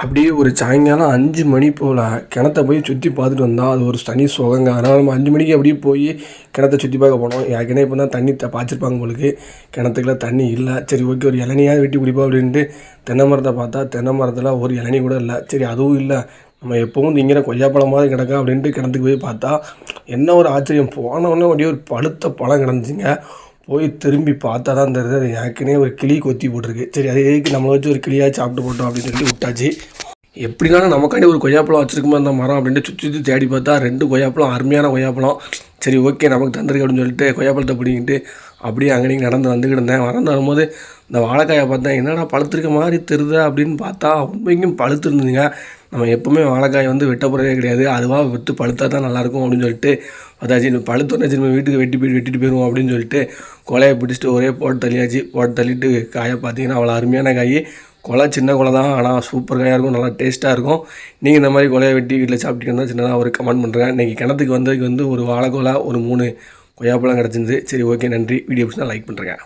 அப்படியே ஒரு சாயங்காலம் 5 மணி போல் கிணத்த போய் சுற்றி பார்த்துட்டு வந்தால் அது ஒரு தனி சுகங்க. அதனால் நம்ம 5 மணிக்கு அப்படியே போய் கிணத்த சுற்றி பார்க்க போனோம். ஏற்கனவே இப்போ தான் தண்ணி பாய்ச்சிருப்பாங்க உங்களுக்கு, கிணத்துக்குலாம் தண்ணி இல்லை. சரி ஓகே, ஒரு இளநியாவது வெட்டி குடிப்போம் அப்படின்ட்டு தென்னை மரத்தை பார்த்தா தென்னை மரத்தில் ஒரு இளநி கூட இல்லை. சரி அதுவும் இல்லை, நம்ம எப்போவும் திங்கிற கொய்யாப்பழமாவது கிடக்கா அப்படின்ட்டு கிணத்துக்கு போய் பார்த்தா என்ன ஒரு ஆச்சரியம், போனவொடனே அப்படியே ஒரு பழுத்த பழம் கிடந்துச்சிங்க. போய் திரும்பி பார்த்தா தான் தெரியுது அது ஏற்கனவே ஒரு கிளி கொத்தி போட்டிருக்கு. சரி அது எதுக்கு நம்மளை வச்சு ஒரு கிளியாக சாப்பிட்டு போட்டோம் அப்படின்னு சொல்லி விட்டாச்சு. எப்படினாலும் நமக்காண்டி ஒரு கொய்யாப்பழம் வச்சுருக்குமா அந்த மரம் அப்படின்ட்டு சுற்றி சுற்றி தேடி பார்த்தா 2 கொய்யாப்பழம், அருமையான கொய்யாப்பழம். சரி ஓகே நமக்கு தந்துருக்கு அப்படின்னு சொல்லிட்டு கொய்யாப்பழத்தை பிடிங்கிட்டு அப்படியே அங்கேயும் நடந்து வந்துக்கிட்டு இருந்தேன். வரும்போது இந்த வாழைக்காயை பார்த்தேன், என்னடா பழுத்திருக்க மாதிரி தெரியுதா அப்படின்னு பார்த்தா உண்மைக்கும் பழுத்து இருந்துங்க. நம்ம எப்போவுமே வாழைக்காய் வந்து வெட்ட போகிறதே கிடையாது, அதுவாக விட்டு பழுத்தா தான் நல்லாயிருக்கும் அப்படின்னு சொல்லிட்டு அதாச்சு பழுத்தோன்னே நம்ம வீட்டுக்கு வெட்டிட்டு போயிடுவோம் அப்படின்னு சொல்லிட்டு கொலையை பிடிச்சிட்டு ஒரே போட்டு தள்ளியாச்சு. போட்டு தள்ளிட்டு காயை பார்த்தீங்கன்னா அவ்வளோ அருமையான காய். கொலை சின்ன கொலை தான், ஆனால் சூப்பர் காயாக இருக்கும், நல்லா டேஸ்ட்டாக இருக்கும். நீங்கள் இந்த மாதிரி கொலையை வெட்டி வீட்டில் சாப்பிட்டீங்கன்னா இருந்தால் சின்னதாக ஒரு கமெண்ட் பண்ணுறேன். இன்றைக்கி கிணத்துக்கு வந்ததுக்கு வந்து ஒரு வாழைக்கொலை, ஒரு 3 கொய்யாப்பழம் கிடச்சிருந்து. சரி ஓகே, நன்றி. வீடியோ பிடிச்சா லைக் பண்ணுறேங்க.